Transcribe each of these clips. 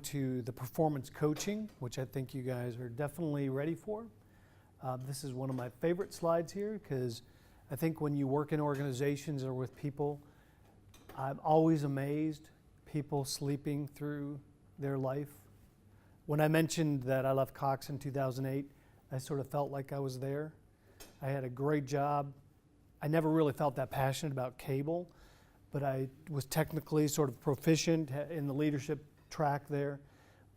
on to the performance coaching, which I think you guys are definitely ready for. This is one of my favorite slides here because I think when you work in organizations or with people, I'm always amazed people sleeping through their life. When I mentioned that I left Cox in 2008, I sort of felt like I was there. I had a great job. I never really felt that passionate about cable, but I was technically sort of proficient in the leadership track there.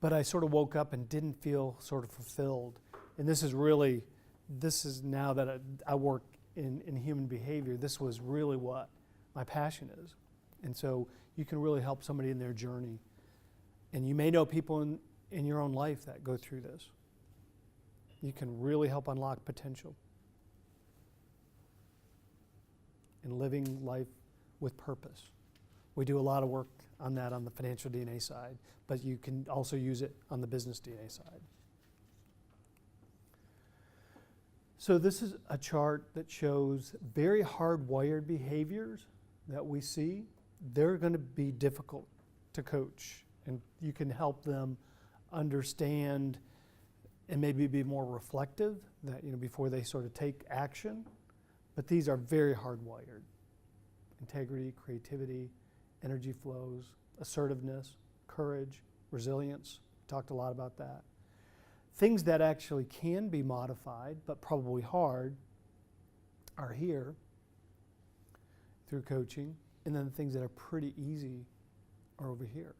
But I sort of woke up and didn't feel sort of fulfilled. And this is now that I work in human behavior, this was really what my passion is. And so you can really help somebody in their journey. And you may know people in your own life that go through this. You can really help unlock potential in living life with purpose. We do a lot of work on that on the financial DNA side, but you can also use it on the business DNA side. So this is a chart that shows very hardwired behaviors that we see. They're going to be difficult to coach, and you can help them understand and maybe be more reflective that, before they sort of take action. But these are very hardwired. Integrity, creativity, energy flows, assertiveness, courage, resilience. We talked a lot about that. Things that actually can be modified, but probably hard, are here through coaching. And then the things that are pretty easy are over here.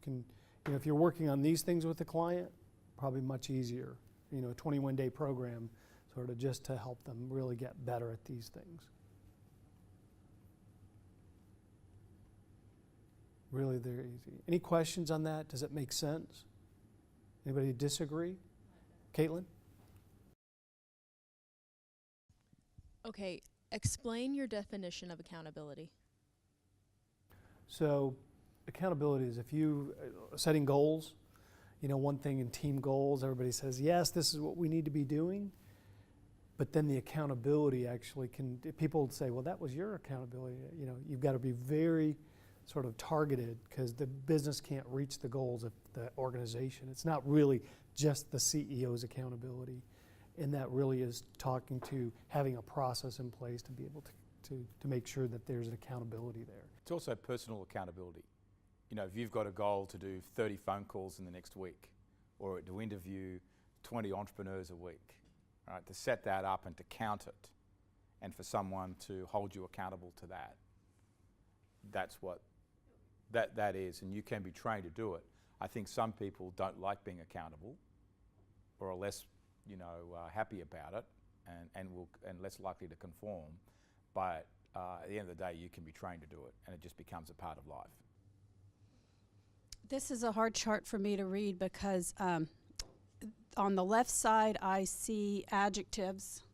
You can, if you're working on these things with a client, probably much easier. A 21-day program sort of just to help them really get better at these things. Really, they're easy. Any questions on that? Does it make sense? Anybody disagree? Caitlin? Okay, explain your definition of accountability. So accountability is if you setting goals, one thing in team goals, everybody says, yes, this is what we need to be doing. But then the accountability actually people say, well, that was your accountability. You've got to be very sort of targeted because the business can't reach the goals of the organization. It's not really just the CEO's accountability. And that really is talking to having a process in place to be able to make sure that there's an accountability there. It's also personal accountability. If you've got a goal to do 30 phone calls in the next week or to interview 20 entrepreneurs a week, right, to set that up and to count it and for someone to hold you accountable to that, that's what that is, and you can be trained to do it. I think some people don't like being accountable or are less happy about it and less likely to conform, but at the end of the day you can be trained to do it and it just becomes a part of life. This is a hard chart for me to read because on the left side I see adjectives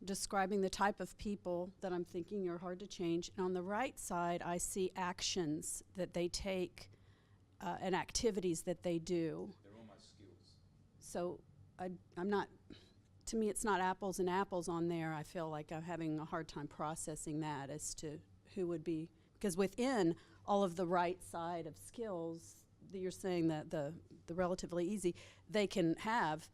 describing the type of people that I'm thinking are hard to change, and on the right side I see actions that they take and activities that they do. They're all my skills. So I'm not, to me it's not apples and apples on there. I feel like I'm having a hard time processing that as to who would be, because within all of the right side of skills that you're saying that the relatively easy, they can have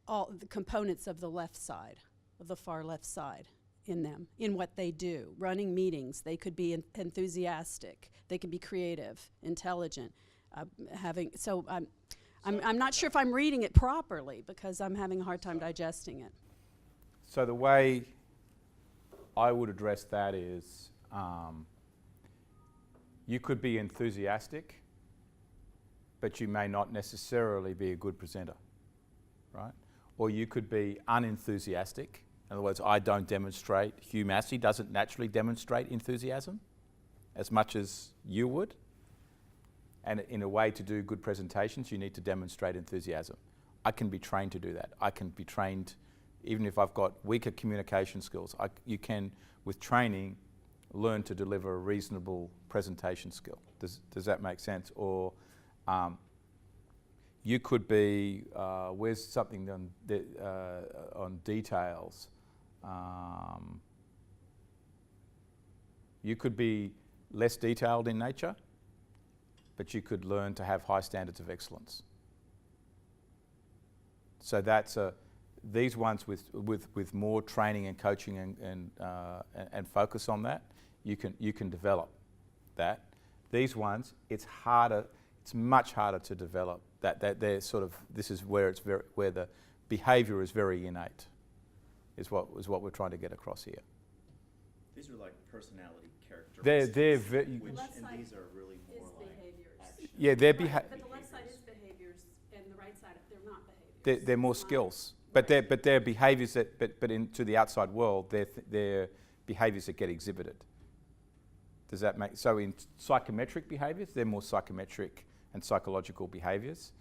all the components of the left side, of the far left side in them, in what they do. Running meetings, they could be enthusiastic, they could be creative, intelligent, I'm not sure if I'm reading it properly because I'm having a hard time digesting it. So the way I would address that is you could be enthusiastic, but you may not necessarily be a good presenter, right? Or you could be unenthusiastic. In other words, I don't demonstrate, Hugh Massey doesn't naturally demonstrate enthusiasm as much as you would. And in a way to do good presentations, you need to demonstrate enthusiasm. I can be trained to do that. I can be trained, even if I've got weaker communication skills, you can, with training, learn to deliver a reasonable presentation skill. Does that make sense? Or you could be, where's something on details? You could be less detailed in nature, but you could learn to have high standards of excellence. So that's these ones with more training and coaching and focus on that, you can develop that. These ones, it's harder. It's much harder to develop. That they're sort of, this is where where the behaviour is very innate, is what we're trying to get across here. These are like personality characteristics. They're And these are really more like action. yeah, they're Right, but the left side is behaviors, and the right side, they're not behaviors. they're more skills, but they're behaviours that but into the outside world, they're behaviours that get exhibited. Does that make so? In psychometric behaviours, they're more psychometric and psychological behaviours,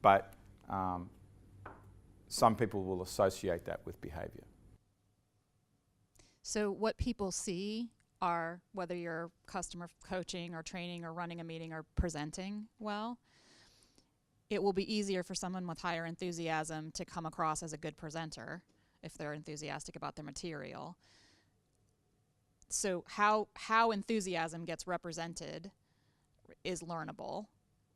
but some people will associate that with behaviour. So what people see are, whether you're customer coaching or training or running a meeting or presenting well, it will be easier for someone with higher enthusiasm to come across as a good presenter if they're enthusiastic about their material. So how enthusiasm gets represented is learnable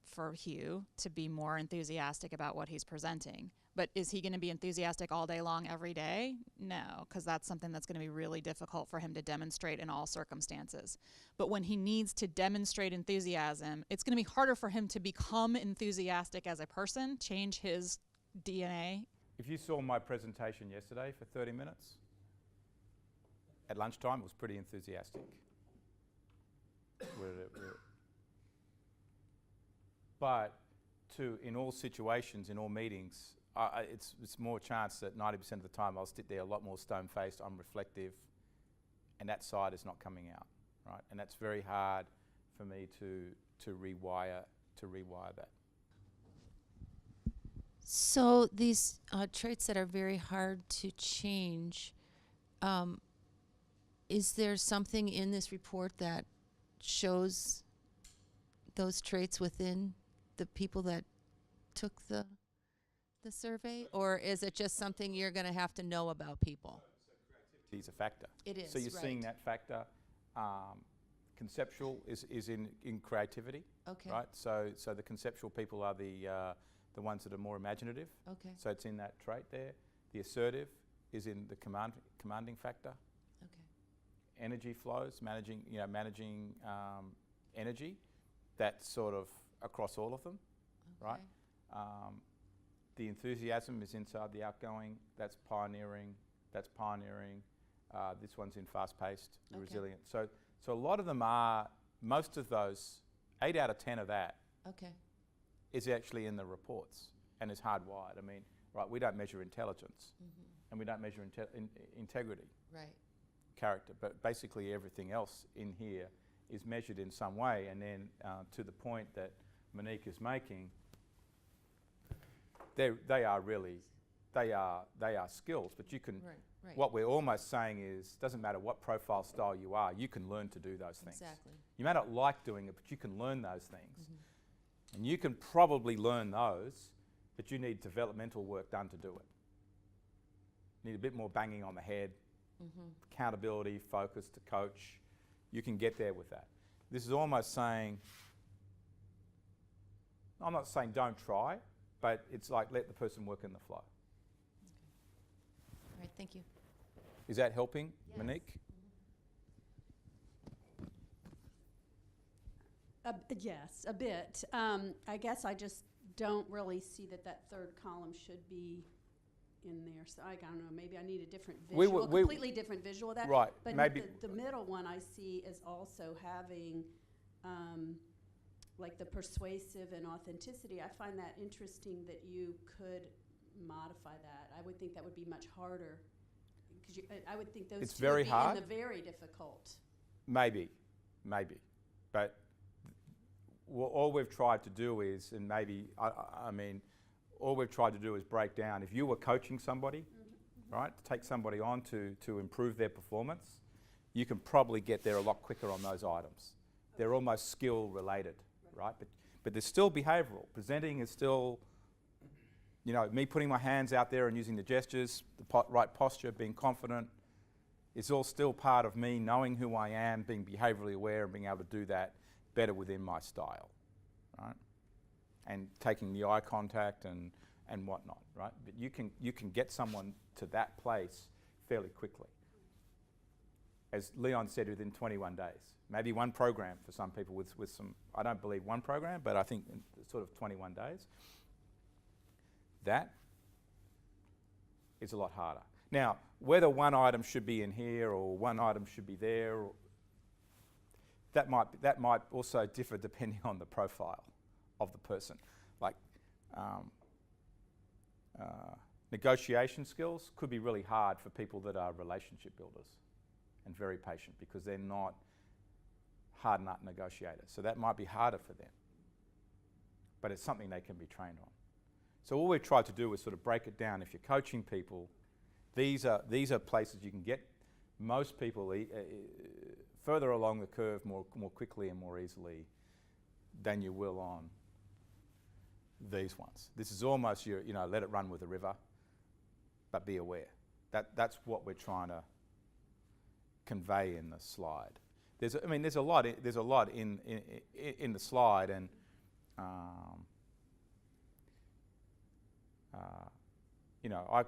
for Hugh to be more enthusiastic about what he's presenting. But is he going to be enthusiastic all day long every day? No, because that's something that's going to be really difficult for him to demonstrate in all circumstances. But when he needs to demonstrate enthusiasm, it's going to be harder for him to become enthusiastic as a person, change his DNA. If you saw my presentation yesterday for 30 minutes, at lunchtime it was pretty enthusiastic. But in all situations, in all meetings, it's more chance that 90% of the time I'll sit there a lot more stone-faced, I'm reflective, and that side is not coming out, right? And that's very hard for me to rewire that. So these traits that are very hard to change, is there something in this report that shows those traits within the people that took the survey, or is it just something you're going to have to know about people? It's a factor. It is, So you're seeing right. that factor. Conceptual is in creativity, Okay. right? So the conceptual people are the ones that are more imaginative. Okay. So it's in that trait there. The assertive is in the commanding factor. Okay. Energy flows, managing energy. That's sort of across all of them, right? The enthusiasm is inside the outgoing. That's pioneering. This one's in fast-paced, Okay. resilient. So a lot of them are. Most of those, 8 out of 10 of that Okay. is actually in the reports and is hardwired. I mean, right? We don't measure intelligence, and we don't measure integrity, Right. character, but basically everything else in here is measured in some way. And then to the point that Monique is making, they are skills, but you can. Right. Right. What we're almost saying is, doesn't matter what profile style you are, you can learn to do those things. Exactly. You may not like doing it, but you can learn those things. And you can probably learn those, but you need developmental work done to do it. You need a bit more banging on the head, accountability, focus to coach. You can get there with that. This is almost saying, I'm not saying don't try, but it's like let the person work in the flow. All right. Thank you. Is that helping, Yes. Monique? Yes, a bit. I guess I just don't really see that third column should be in there. So I don't know, maybe I need a different visual, completely different visual of that. Right, But maybe. the middle one I see is also having like the persuasive and authenticity. I find that interesting that you could modify that. I would think that would be much harder. Because I would think those It's two very would be hard. in the very difficult. Maybe. But all we've tried to do is, and maybe, I mean, all we've tried to do is break down. If you were coaching somebody, right, to take somebody on to improve their performance, you can probably get there a lot quicker on those items. They're almost skill related, right? But they're still behavioural. Presenting is still, me putting my hands out there and using the gestures, the right posture, being confident. It's all still part of me knowing who I am, being behaviourally aware and being able to do that, better within my style, right? And taking the eye contact and whatnot, right? But you can get someone to that place fairly quickly. As Leon said, within 21 days. Maybe one program for some people with some, I don't believe one program, but I think in sort of 21 days. That is a lot harder. Now, whether one item should be in here or one item should be there, or that might also differ depending on the profile of the person. Like negotiation skills could be really hard for people that are relationship builders and very patient, because they're not hard nut negotiators. So that might be harder for them. But it's something they can be trained on. So all we've tried to do is sort of break it down. If you're coaching people, these are places you can get most people further along the curve more quickly and more easily than you will on these ones. This is almost your, let it run with the river, but be aware. That's what we're trying to convey in the slide. There's a lot in the slide, and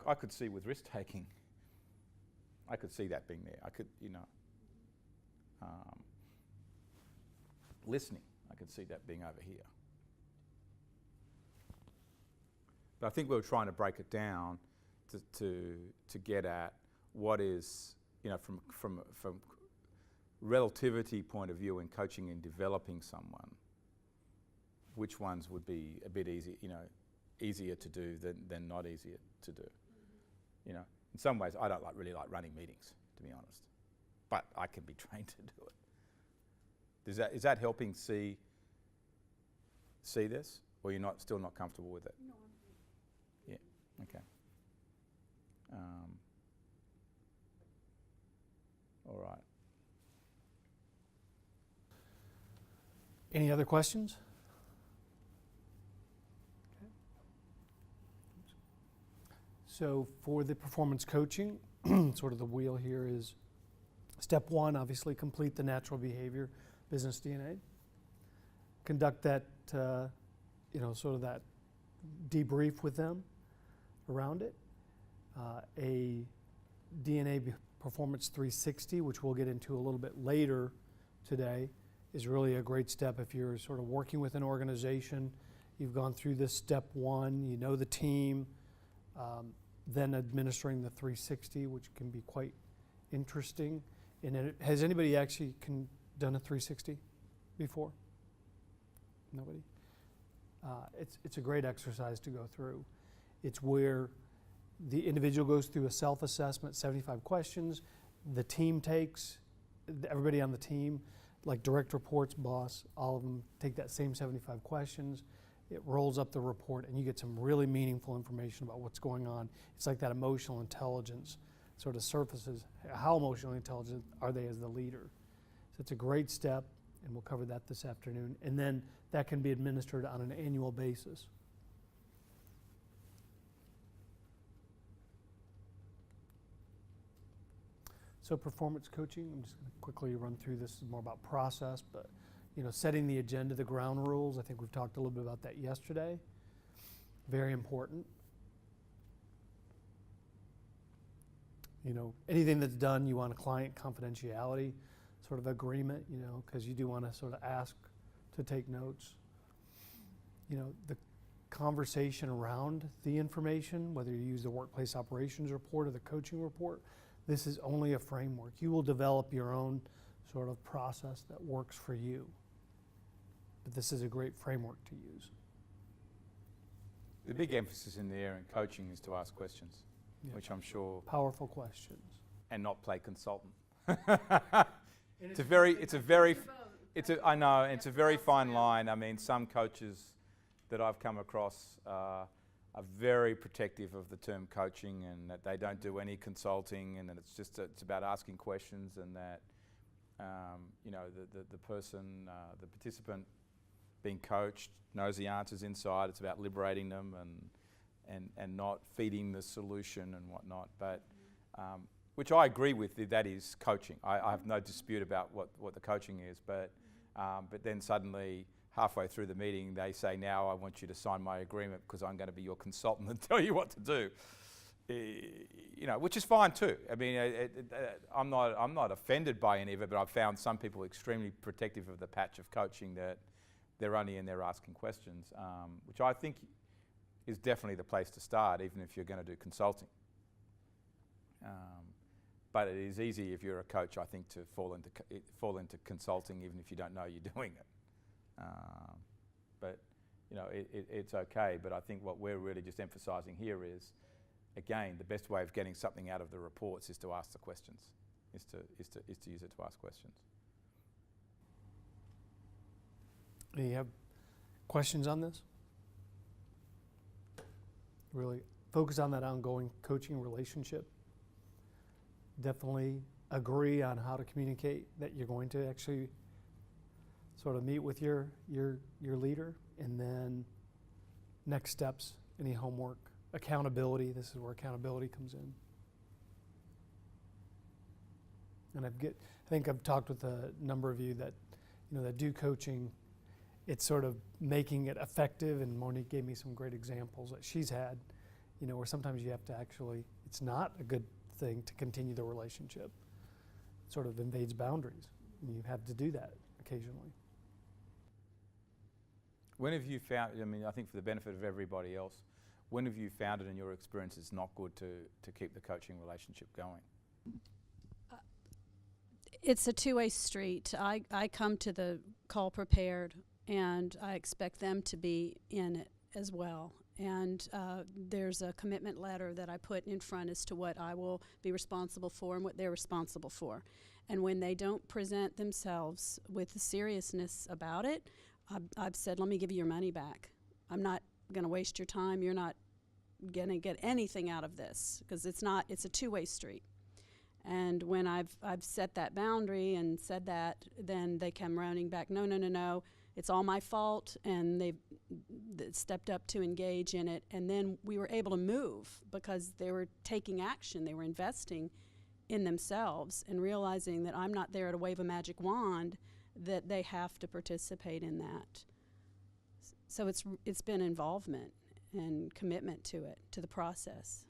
I could see with risk taking, I could see that being there. I could, listening, I could see that being over here. But I think we were trying to break it down to get at what is, from relativity point of view in coaching and developing someone, which ones would be a bit easier to do than not easier to do. In some ways, I don't really like running meetings, to be honest, but I can be trained to do it. Is that helping see this, or you're still not comfortable with it? No. Yeah. Okay. All right. Any other questions? Okay. So for the performance coaching, sort of the wheel here is step one, obviously complete the natural behavior business DNA. Conduct that, sort of that debrief with them around it. A DNA Performance 360, which we'll get into a little bit later today, is really a great step if you're sort of working with an organization. You've gone through this step one, you know the team, then administering the 360, which can be quite interesting. And has anybody actually done a 360 before? Nobody? It's a great exercise to go through. It's where the individual goes through a self-assessment, 75 questions. The team takes, everybody on the team, like direct reports, boss, all of them take that same 75 questions. It rolls up the report, and you get some really meaningful information about what's going on. It's like that emotional intelligence sort of surfaces. How emotionally intelligent are they as the leader? So it's a great step, and we'll cover that this afternoon. And then that can be administered on an annual basis. So performance coaching, I'm just going to quickly run through this. This is more about process, but setting the agenda, the ground rules. I think we've talked a little bit about that yesterday. Very important. Anything that's done, you want a client confidentiality sort of agreement, because you do want to sort of ask to take notes. The conversation around the information, whether you use the workplace operations report or the coaching report, this is only a framework. You will develop your own sort of process that works for you. But this is a great framework to use. The big emphasis in there in coaching is to ask questions, which I'm sure... Powerful questions. And not play consultant. It's a very fine line. I mean, some coaches that I've come across are very protective of the term coaching, and that they don't do any consulting, and that it's about asking questions, and that the person, the participant being coached knows the answers inside. It's about liberating them and not feeding the solution and whatnot. But which I agree with, that is coaching. I have no dispute about what the coaching is, but But then suddenly, halfway through the meeting, they say, now I want you to sign my agreement because I'm going to be your consultant and tell you what to do. You know, which is fine too. I mean, I'm not offended by any of it, but I've found some people extremely protective of the patch of coaching that they're only in there asking questions, which I think is definitely the place to start, even if you're going to do consulting. But it is easy if you're a coach, I think, to fall into consulting, even if you don't know you're doing it. But you know, it's okay. But I think what we're really just emphasising here is, again, the best way of getting something out of the reports is to ask the questions, is to use it to ask questions. Do you have questions on this? Really focus on that ongoing coaching relationship. Definitely agree on how to communicate that you're going to actually sort of meet with your leader, and then next steps, any homework, accountability. This is where accountability comes in. And I think I've talked with a number of you that, you know, that do coaching. It's sort of making it effective, and Monique gave me some great examples that she's had, you know, where sometimes you have to actually, it's not a good thing to continue the relationship. It sort of invades boundaries, and you have to do that occasionally. When have you found, I mean, I think for the benefit of everybody else, when have you found it in your experience it's not good to keep the coaching relationship going? It's a two-way street. I come to the call prepared, and I expect them to be in it as well. And there's a commitment letter that I put in front as to what I will be responsible for and what they're responsible for. And when they don't present themselves with the seriousness about it, I've said, let me give you your money back. I'm not going to waste your time. You're not going to get anything out of this, because it's a two-way street. And when I've set that boundary and said that, then they come running back, no, it's all my fault, and they've stepped up to engage in it. And then we were able to move because they were taking action. They were investing in themselves and realizing that I'm not there to wave a magic wand, that they have to participate in that. So it's been involvement and commitment to it, to the process.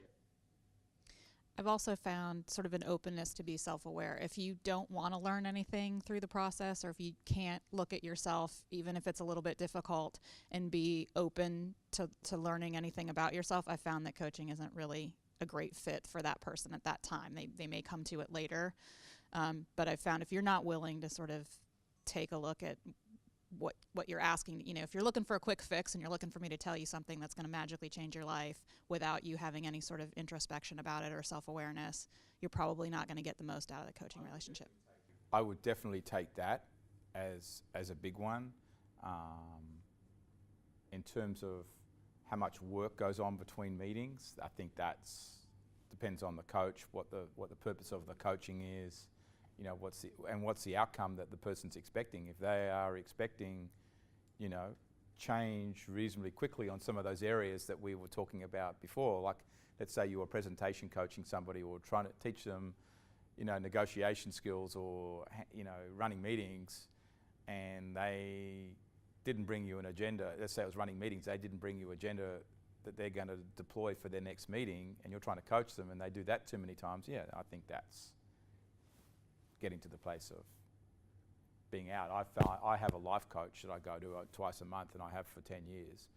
I've also found sort of an openness to be self-aware. If you don't want to learn anything through the process, or if you can't look at yourself, even if it's a little bit difficult, and be open to learning anything about yourself, I found that coaching isn't really a great fit for that person at that time. They may come to it later. But I found if you're not willing to sort of take a look at what you're asking, you know, if you're looking for a quick fix and you're looking for me to tell you something that's going to magically change your life without you having any sort of introspection about it or self-awareness, you're probably not going to get the most out of the coaching relationship. I would definitely take that as a big one. In terms of how much work goes on between meetings, I think that's depends on the coach, what the purpose of the coaching is. You know, what's the outcome that the person's expecting? If they are expecting, you know, change reasonably quickly on some of those areas that we were talking about before, like let's say you were presentation coaching somebody or trying to teach them, you know, negotiation skills or, you know, running meetings, and they didn't bring you an agenda. Let's say it was running meetings, they didn't bring you an agenda that they're going to deploy for their next meeting, and you're trying to coach them, and they do that too many times. Yeah, I think that's getting to the place of being out. I have a life coach that I go to twice a month, and I have for 10 years.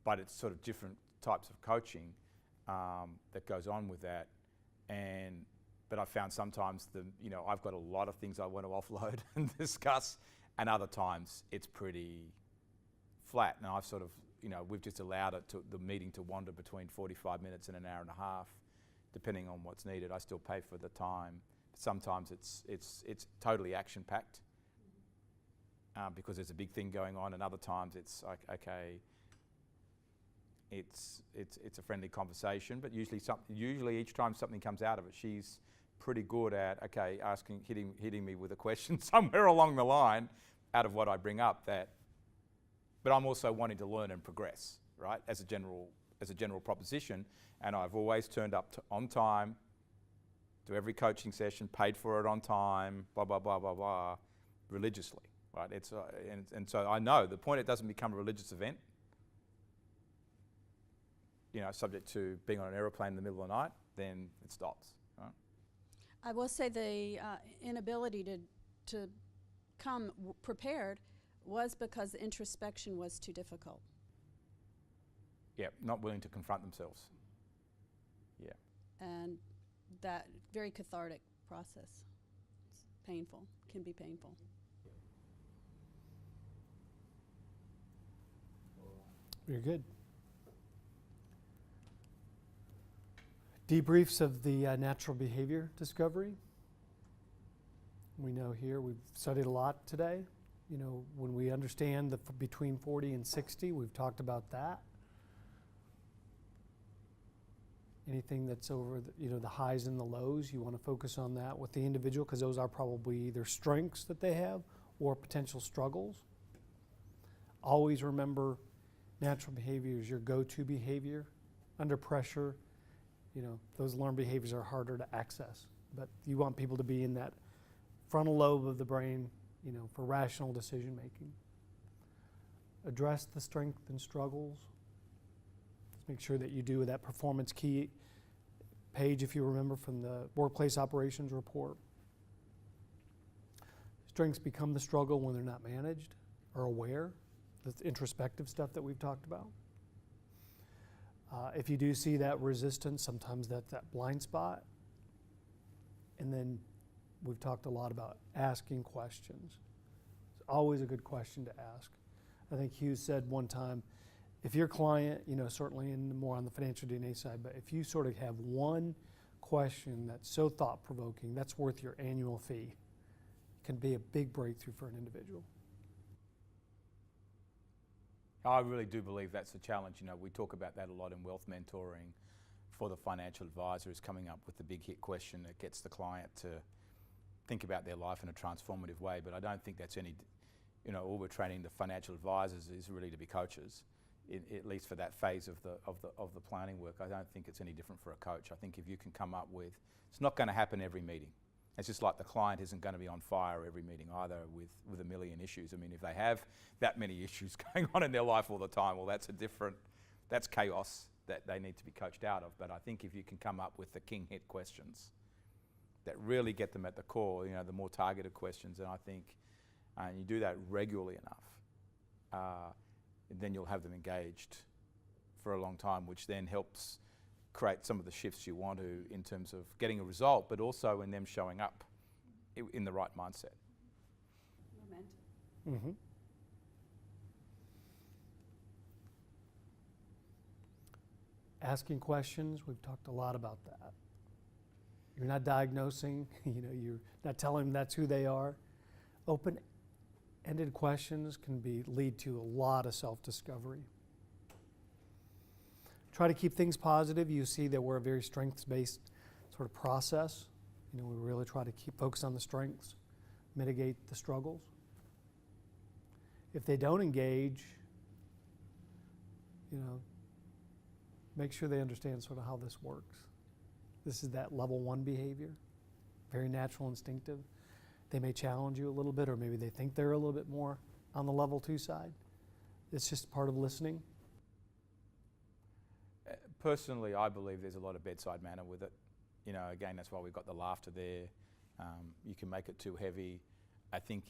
But it's sort of different types of coaching that goes on with that. But I found sometimes I've got a lot of things I want to offload and discuss, and other times it's pretty flat. And I've sort of, we've just allowed the meeting to wander between 45 minutes and an hour and a half, depending on what's needed. I still pay for the time. Sometimes it's totally action-packed because there's a big thing going on, and other times it's like, okay, it's a friendly conversation, but usually each time something comes out of it, she's pretty good at hitting me with a question somewhere along the line out of what I bring up. But I'm also wanting to learn and progress, right? As a general proposition, and I've always turned up on time to every coaching session, paid for it on time, blah, blah, blah, blah, blah. religiously, right? And so I know the point it doesn't become a religious event, subject to being on an aeroplane in the middle of the night, then it stops, right? I will say the inability to come prepared was because the introspection was too difficult. Yeah, not willing to confront themselves. Yeah. And that very cathartic process. It's painful, can be painful. Very good. Debriefs of the natural behavior discovery. We know here, we've studied a lot today. When we understand the between 40 and 60, we've talked about that. Anything that's over the highs and the lows, you want to focus on that with the individual, because those are probably either strengths that they have or potential struggles. Always remember, natural behavior is your go-to behavior. Under pressure, those learned behaviors are harder to access. But you want people to be in that frontal lobe of the brain, for rational decision making. Address the strengths and struggles. Make sure that you do that performance key page, if you remember, from the workplace operations report. Strengths become the struggle when they're not managed or aware. That's introspective stuff that we've talked about. If you do see that resistance, sometimes that's that blind spot. And then we've talked a lot about asking questions. It's always a good question to ask. I think Hugh said one time, if your client, certainly more on the financial DNA side, but if you sort of have one question that's so thought-provoking, that's worth your annual fee. It can be a big breakthrough for an individual. I really do believe that's a challenge. We talk about that a lot in wealth mentoring for the financial advisor, is coming up with the big hit question that gets the client to think about their life in a transformative way. But I don't think that's any, all we're training the financial advisors is really to be coaches. At least for that phase of the planning work, I don't think it's any different for a coach. I think if you can come up with, it's not going to happen every meeting. It's just like the client isn't going to be on fire every meeting either with a million issues. I mean, if they have that many issues going on in their life all the time, well, that's chaos that they need to be coached out of. But I think if you can come up with the king hit questions that really get them at the core, the more targeted questions, and I think, and you do that regularly enough, then you'll have them engaged for a long time, which then helps create some of the shifts you want to in terms of getting a result, but also in them showing up in the right mindset. Momentum. Mm-hmm. Asking questions, we've talked a lot about that. You're not diagnosing, you're not telling them that's who they are. Open-ended questions can lead to a lot of self-discovery. Try to keep things positive. You see that we're a very strengths-based sort of process. We really try to keep focus on the strengths, mitigate the struggles. If they don't engage, make sure they understand sort of how this works. This is that level 1 behavior, very natural, instinctive. They may challenge you a little bit, or maybe they think they're a little bit more on the level 2 side. It's just part of listening. Personally, I believe there's a lot of bedside manner with it. Again, that's why we've got the laughter there. You can make it too heavy. I think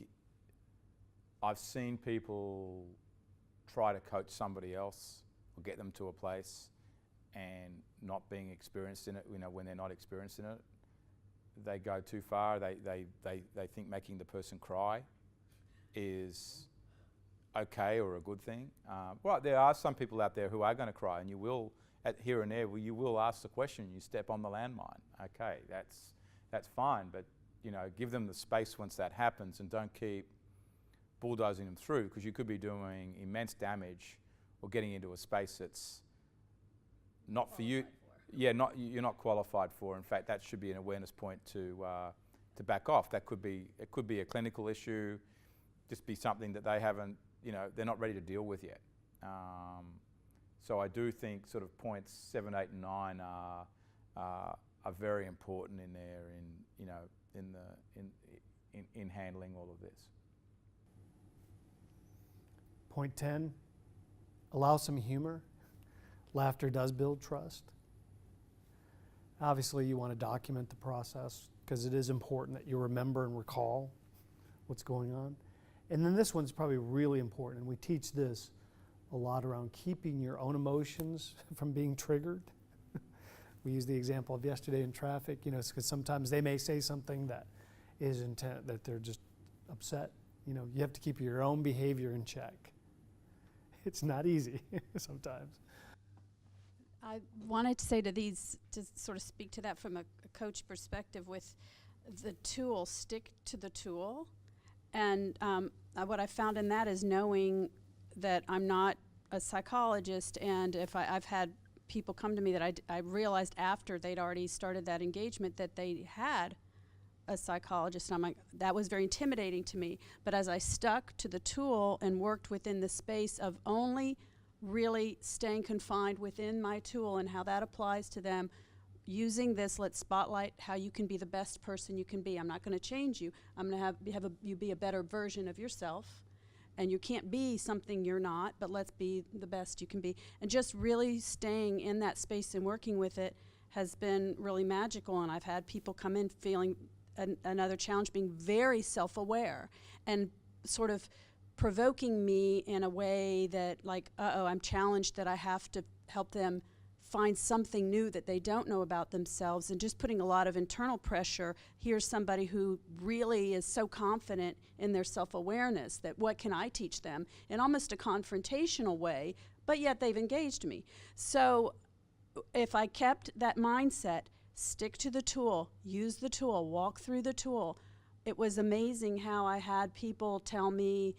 I've seen people try to coach somebody else or get them to a place and not being experienced in it, when they're not experienced in it. They go too far. They think making the person cry is okay or a good thing. Well, there are some people out there who are going to cry, and you will, here and there, you will ask the question, you step on the landmine. Okay, that's fine, but give them the space once that happens, and don't keep bulldozing them through, because you could be doing immense damage or getting into a space that's not for you. Yeah, you're not qualified for. In fact, that should be an awareness point to back off. It could be a clinical issue, just be something that they haven't, they're not ready to deal with yet. So I do think sort of points 7, 8, and 9 are very important in there in handling all of this. Point 10, allow some humor. Laughter does build trust. Obviously, you want to document the process because it is important that you remember and recall what's going on. And then this one's probably really important, and we teach this a lot around keeping your own emotions from being triggered. We use the example of yesterday in traffic, because sometimes they may say something that is intent, that they're just upset. You have to keep your own behavior in check. It's not easy sometimes. I wanted to say to sort of speak to that from a coach perspective with the tool, stick to the tool. And what I found in that is knowing that I'm not a psychologist, and if I've had people come to me that I realized after they'd already started that engagement that they had a psychologist, and I'm like, that was very intimidating to me. But as I stuck to the tool and worked within the space of only really staying confined within my tool and how that applies to them, using this, let's spotlight how you can be the best person you can be. I'm not going to change you. I'm going to you be a better version of yourself. And you can't be something you're not, but let's be the best you can be. And just really staying in that space and working with it has been really magical. And I've had people come in feeling another challenge, being very self-aware and sort of provoking me in a way that, like, I'm challenged, that I have to help them find something new that they don't know about themselves, and just putting a lot of internal pressure. Here's somebody who really is so confident in their self-awareness that what can I teach them in almost a confrontational way, but yet they've engaged me. So if I kept that mindset, stick to the tool, use the tool, walk through the tool, it was amazing how I had people tell me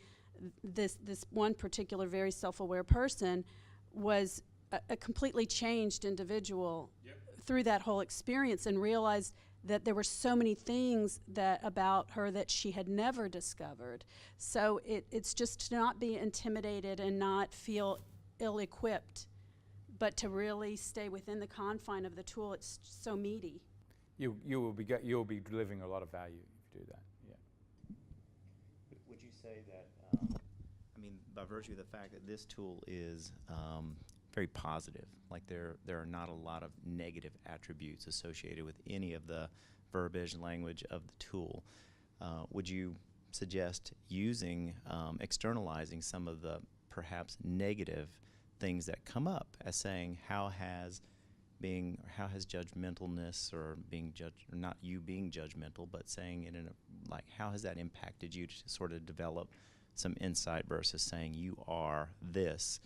this one particular very self-aware person was a completely changed individual through that whole experience, and realized that there were so many things about her that she had never discovered. So it's just to not be intimidated and not feel ill-equipped, but to really stay within the confine of the tool. It's so meaty. You will be delivering a lot of value if you do that. Yeah. Would you say that, by virtue of the fact that this tool is very positive, like there are not a lot of negative attributes associated with any of the verbiage and language of the tool, would you suggest externalizing some of the perhaps negative things that come up, as saying how has judgmentalness, or not you being judgmental, but saying it how has that impacted you to sort of develop some insight versus saying you are this?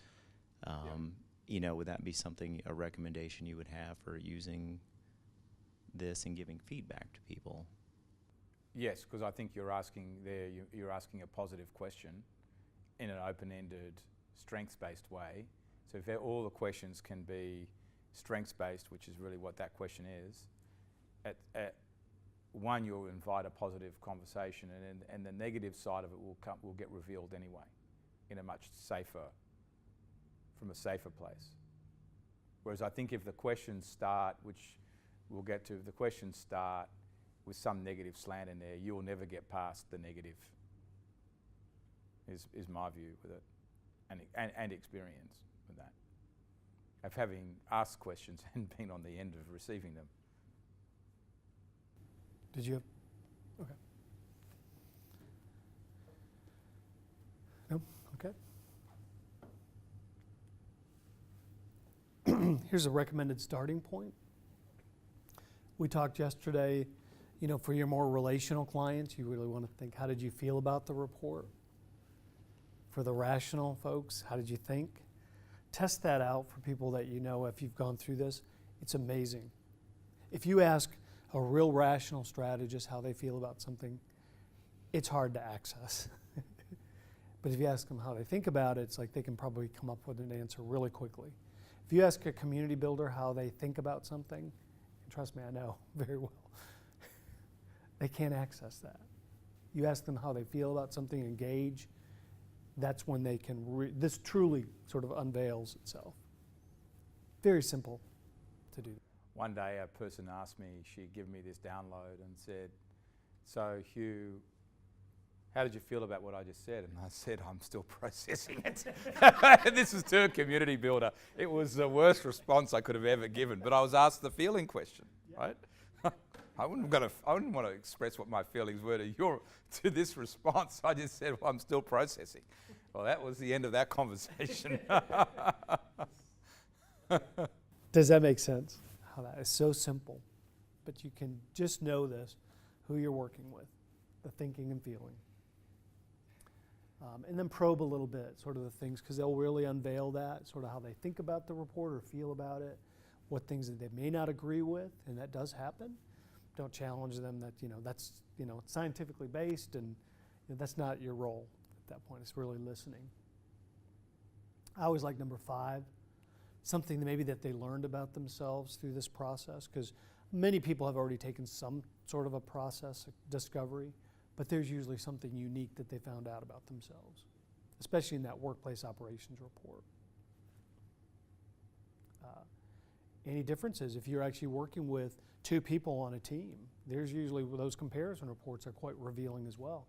Would that be a recommendation you would have for using this and giving feedback to people? Yes, because I think you're asking a positive question in an open-ended, strengths-based way. So if all the questions can be strengths-based, which is really what that question is, at one, you'll invite a positive conversation, and the negative side of it will get revealed anyway, in a much from a safer place. Whereas I think if the questions start, which we'll get to, if the questions start with some negative slant in there, you'll never get past the negative, is my view with it, and experience with that, of having asked questions and been on the end of receiving them. Did you have? Okay. No? Okay. Here's a recommended starting point. We talked yesterday, for your more relational clients, you really want to think, how did you feel about the report? For the rational folks, how did you think? Test that out for people that if you've gone through this. It's amazing. If you ask a real rational strategist how they feel about something, it's hard to access. But if you ask them how they think about it, it's like they can probably come up with an answer really quickly. If you ask a community builder how they think about something, and trust me, I know very well, they can't access that. You ask them how they feel about something, engage, that's when they can, this truly sort of unveils itself. Very simple to do. One day a person asked me, she'd given me this download and said, so Hugh, how did you feel about what I just said? And I said, I'm still processing it. This is to a community builder. It was the worst response I could have ever given, but I was asked the feeling question, right? I wouldn't want to express what my feelings were to this response. I just said, well, I'm still processing. Well, that was the end of that conversation. Does that make sense? How that is so simple, but you can just know this, who you're working with, the thinking and feeling. And then probe a little bit, sort of the things, because they'll really unveil that, sort of how they think about the report or feel about it, what things that they may not agree with, and that does happen. Don't challenge them that, that's, scientifically based, and that's not your role at that point. It's really listening. I always like number 5, something that maybe that they learned about themselves through this process, because many people have already taken some sort of a process discovery, but there's usually something unique that they found out about themselves, especially in that workplace operations report. Any differences if you're actually working with 2 people on a team? There's usually those comparison reports are quite revealing as well.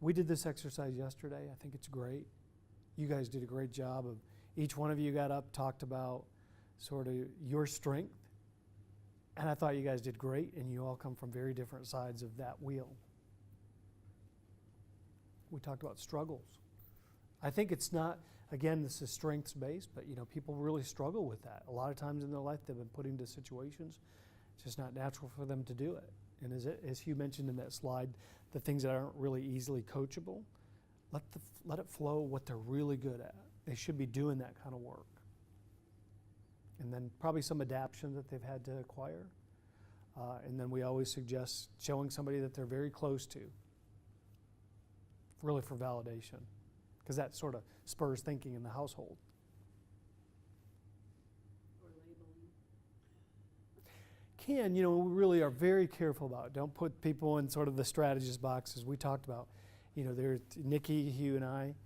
We did this exercise yesterday. I think it's great. You guys did a great job of, each one of you got up, talked about sort of your strength, and I thought you guys did great, and you all come from very different sides of that wheel. We talked about struggles. I think it's not, again, this is strengths-based, but people really struggle with that. A lot of times in their life they've been put into situations, it's just not natural for them to do it. And as Hugh mentioned in that slide, the things that aren't really easily coachable, let it flow what they're really good at. They should be doing that kind of work. And then probably some adaptation that they've had to acquire. And then we always suggest showing somebody that they're very close to, really for validation, because that sort of spurs thinking in the household. Or labeling. We really are very careful about it. Don't put people in sort of the strategist boxes we talked about. There's Nikki, Hugh, and I,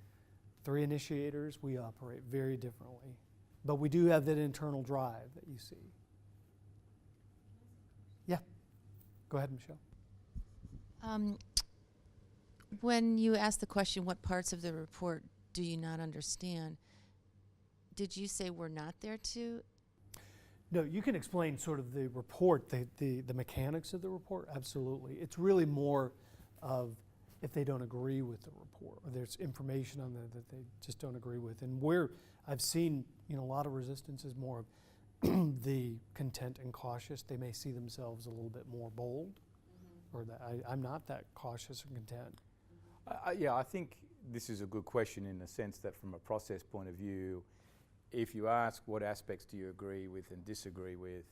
3 initiators. We operate very differently. But we do have that internal drive that you see. Yeah. Go ahead, Michelle. When you asked the question, what parts of the report do you not understand, did you say we're not there to? No, you can explain sort of the report, the mechanics of the report, absolutely. It's really more of if they don't agree with the report, or there's information on there that they just don't agree with. And where I've seen a lot of resistance is more of the content and cautious. They may see themselves a little bit more bold, or that I'm not that cautious and content. I think this is a good question in the sense that from a process point of view, if you ask what aspects do you agree with and disagree with,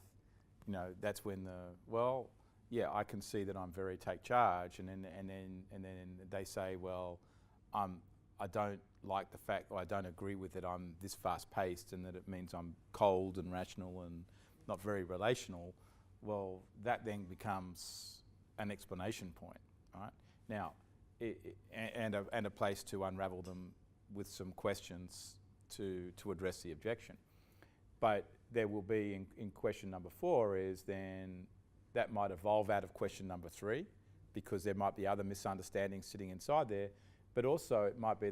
that's when I can see that I'm very take charge, and then they say, well, I don't like the fact, or I don't agree with it, I'm this fast paced, and that it means I'm cold and rational and not very relational. Well, that then becomes an explanation point, right? Now, and a place to unravel them with some questions to address the objection. But there will be in question number 4 is then that might evolve out of question number 3, because there might be other misunderstandings sitting inside there, but also it might be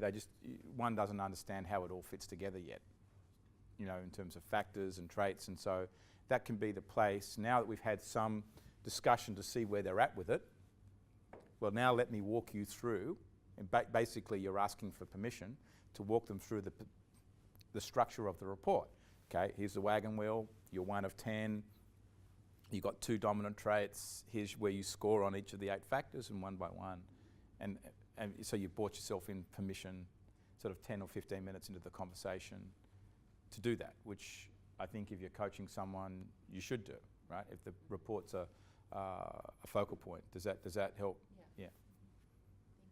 one doesn't understand how it all fits together yet, in terms of factors and traits, and so that can be the place. Now that we've had some discussion to see where they're at with it, well, now let me walk you through, and basically you're asking for permission to walk them through the structure of the report. Okay, here's the wagon wheel, you're 1 of 10, you've got 2 dominant traits, here's where you score on each of the 8 factors, and 1 by 1. And so you've bought yourself in permission sort of 10 or 15 minutes into the conversation to do that, which I think if you're coaching someone, you should do, right? If the report's a focal point. Does that help? Yeah.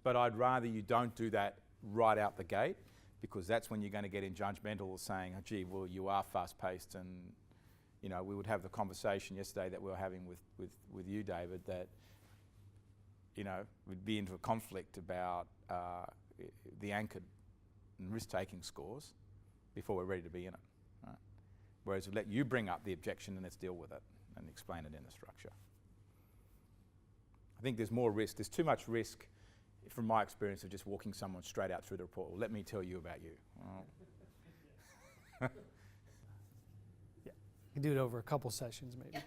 But I'd rather you don't do that right out the gate, because that's when you're going to get in judgmental saying, oh, gee, well, you are fast-paced, and we would have the conversation yesterday that we were having with you, David, that we'd be into a conflict about the anchored and risk-taking scores before we're ready to be in it. Right? Whereas we let you bring up the objection and let's deal with it and explain it in the structure. I think there's more risk. There's too much risk, from my experience, of just walking someone straight out through the report. Well, let me tell you about you. Well, You can do it over a couple sessions, maybe.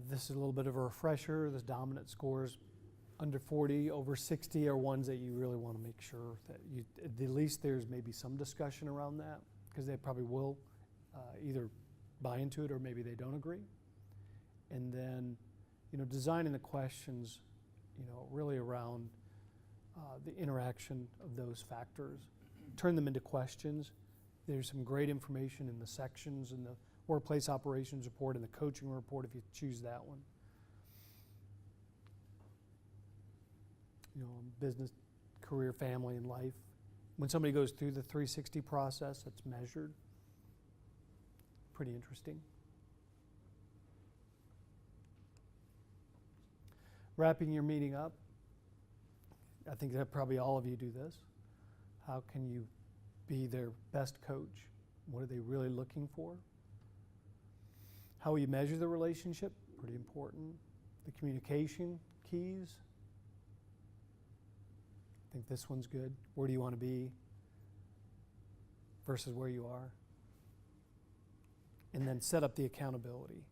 This is a little bit of a refresher. The dominant scores under 40, over 60 are ones that you really want to make sure that you, at least there's maybe some discussion around that, because they probably will either buy into it or maybe they don't agree. And then, designing the questions, really around the interaction of those factors. Turn them into questions. There's some great information in the sections in the workplace operations report and the coaching report if you choose that one. Business, career, family, and life. When somebody goes through the 360 process, it's measured. Pretty interesting. Wrapping your meeting up, I think that probably all of you do this. How can you be their best coach? What are they really looking for? How will you measure the relationship? Pretty important. The communication keys. I think this one's good. Where do you want to be versus where you are? And then set up the accountability.